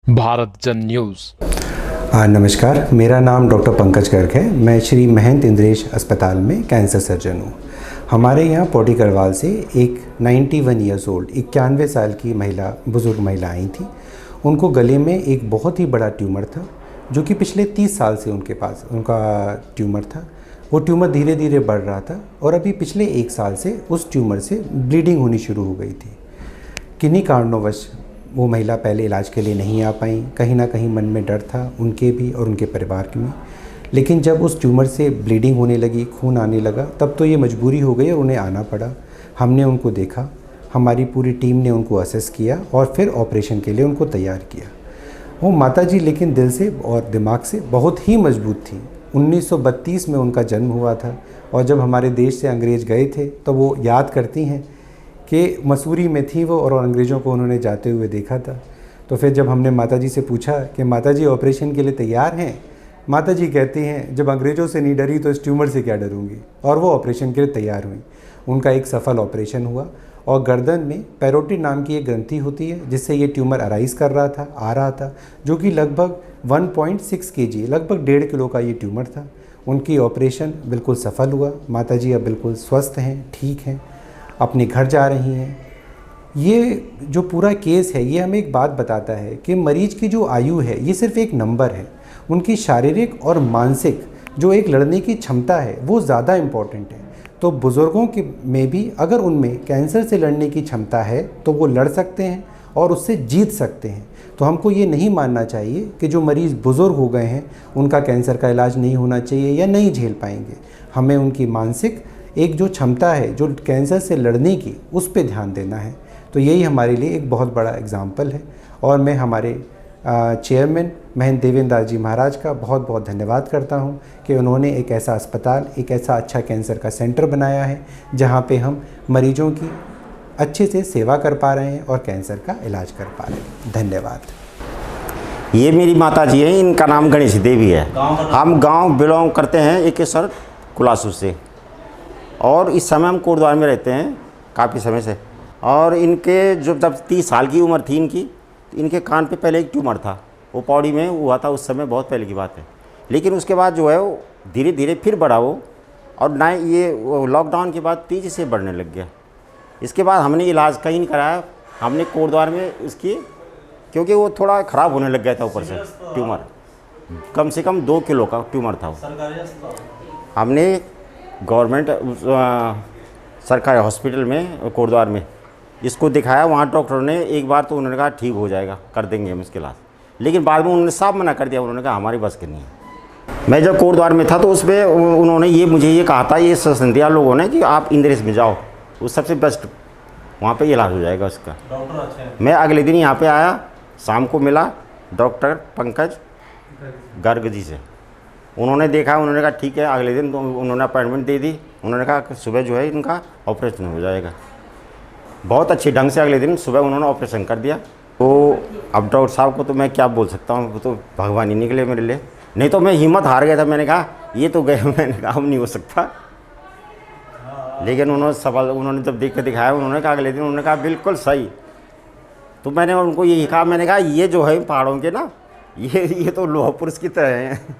भारत जन न्यूज़। नमस्कार, मेरा नाम डॉक्टर पंकज गर्ग है। मैं श्री महंत इंद्रेश अस्पताल में कैंसर सर्जन हूँ। हमारे यहाँ पौड़ी गढ़वाल से एक 91 ईयर्स ओल्ड 91 साल की महिला, बुज़ुर्ग महिला आई थी। उनको गले में एक बहुत ही बड़ा ट्यूमर था, जो कि पिछले 30 साल से उनका ट्यूमर था। वो ट्यूमर धीरे धीरे बढ़ रहा था और अभी पिछले 1 साल से उस ट्यूमर से ब्लीडिंग होनी शुरू हो गई थी। किन्हीं कारणोंवश वो महिला पहले इलाज के लिए नहीं आ पाई। कहीं ना कहीं मन में डर था, उनके भी और उनके परिवार के में। लेकिन जब उस ट्यूमर से ब्लीडिंग होने लगी, खून आने लगा, तब तो ये मजबूरी हो गई और उन्हें आना पड़ा। हमने उनको देखा, हमारी पूरी टीम ने उनको असेस किया और फिर ऑपरेशन के लिए उनको तैयार किया। वो माताजी लेकिन दिल से और दिमाग से बहुत ही मजबूत थी। 1932 में उनका जन्म हुआ था और जब हमारे देश से अंग्रेज़ गए थे तो वो याद करती हैं कि मसूरी में थी वो और अंग्रेज़ों को उन्होंने जाते हुए देखा था। तो फिर जब हमने माताजी से पूछा कि माताजी ऑपरेशन के लिए तैयार हैं, माताजी कहती हैं जब अंग्रेज़ों से नहीं डरी तो इस ट्यूमर से क्या डरूंगी, और वो ऑपरेशन के लिए तैयार हुई। उनका एक सफल ऑपरेशन हुआ और गर्दन में पैरोटिड नाम की एक ग्रंथि होती है, जिससे ये ट्यूमर अराइज कर रहा था, आ रहा था, जो कि लगभग 1.6 kg, लगभग 1.5 किलो का ये ट्यूमर था। उनकी ऑपरेशन बिल्कुल सफल हुआ। माताजी अब बिल्कुल स्वस्थ हैं, ठीक हैं, अपने घर जा रही हैं। ये जो पूरा केस है, ये हमें एक बात बताता है कि मरीज की जो आयु है ये सिर्फ एक नंबर है। उनकी शारीरिक और मानसिक जो एक लड़ने की क्षमता है वो ज़्यादा इम्पॉर्टेंट है। तो बुज़ुर्गों के में भी अगर उनमें कैंसर से लड़ने की क्षमता है तो वो लड़ सकते हैं और उससे जीत सकते हैं। तो हमको ये नहीं मानना चाहिए कि जो मरीज़ बुज़ुर्ग हो गए हैं उनका कैंसर का इलाज नहीं होना चाहिए या नहीं झेल पाएंगे। हमें उनकी मानसिक एक जो क्षमता है जो कैंसर से लड़ने की, उस पे ध्यान देना है। तो यही हमारे लिए एक बहुत बड़ा एग्जाम्पल है और मैं हमारे चेयरमैन महंत देवेंद्र दास जी महाराज का बहुत बहुत धन्यवाद करता हूँ कि उन्होंने एक ऐसा अस्पताल, एक ऐसा अच्छा कैंसर का सेंटर बनाया है जहाँ पे हम मरीजों की अच्छे से सेवा कर पा रहे हैं और कैंसर का इलाज कर पा रहे हैं। धन्यवाद। ये मेरी माता जी हैं, इनका नाम गणेश देवी है। हम गांव बिलोंग करते हैं एकेसर कुलासू से और इस समय हम कोटद्वार में रहते हैं काफ़ी समय से। और इनके जब 30 साल की उम्र थी इनकी, तो इनके कान पे पहले एक ट्यूमर था, वो पौड़ी में हुआ था, उस समय बहुत पहले की बात है। लेकिन उसके बाद जो है वो धीरे धीरे फिर बढ़ा वो, और ना ये लॉकडाउन के बाद तेज़ी से बढ़ने लग गया। इसके बाद हमने इलाज कहीं नहीं कराया, हमने कोटद्वार में इसकी, क्योंकि वो थोड़ा ख़राब होने लग गया था ऊपर से ट्यूमर, कम से कम 2 किलो का ट्यूमर था वो। हमने गवर्नमेंट सरकारी हॉस्पिटल में कोटद्वार में इसको दिखाया। वहाँ डॉक्टर ने एक बार तो उन्होंने कहा ठीक हो जाएगा, कर देंगे हम इसके इलाज, लेकिन बाद में उन्होंने साफ मना कर दिया। उन्होंने कहा हमारी बस की नहीं है। मैं जब कोटद्वार में था तो उस पर उन्होंने मुझे ये कहा था, ये सजेशन दिया लोगों ने कि आप इंद्रेश में जाओ, वो सबसे बेस्ट, वहाँ पर इलाज हो जाएगा उसका। डॉक्टर अच्छे हैं। मैं अगले दिन यहाँ पर आया, शाम को मिला डॉक्टर पंकज गर्ग जी से। उन्होंने देखा, उन्होंने कहा ठीक है। अगले दिन तो उन्होंने अपॉइंटमेंट दे दी। उन्होंने कहा कि सुबह जो है इनका ऑपरेशन हो जाएगा। बहुत अच्छे ढंग से अगले दिन सुबह उन्होंने ऑपरेशन कर दिया। तो अब डॉक्टर साहब को तो मैं क्या बोल सकता हूँ, वो तो भगवान ही निकले मेरे लिए। नहीं तो मैं हिम्मत हार गया था, मैंने कहा ये तो गए, मैंने कहा हम नहीं हो सकता। लेकिन उन्होंने जब देख के दिखाया, उन्होंने कहा अगले दिन, उन्होंने कहा बिल्कुल सही। तो मैंने उनको यही कहा, मैंने कहा ये जो है पहाड़ों के ना, ये तो लोह पुरुष की तरह हैं।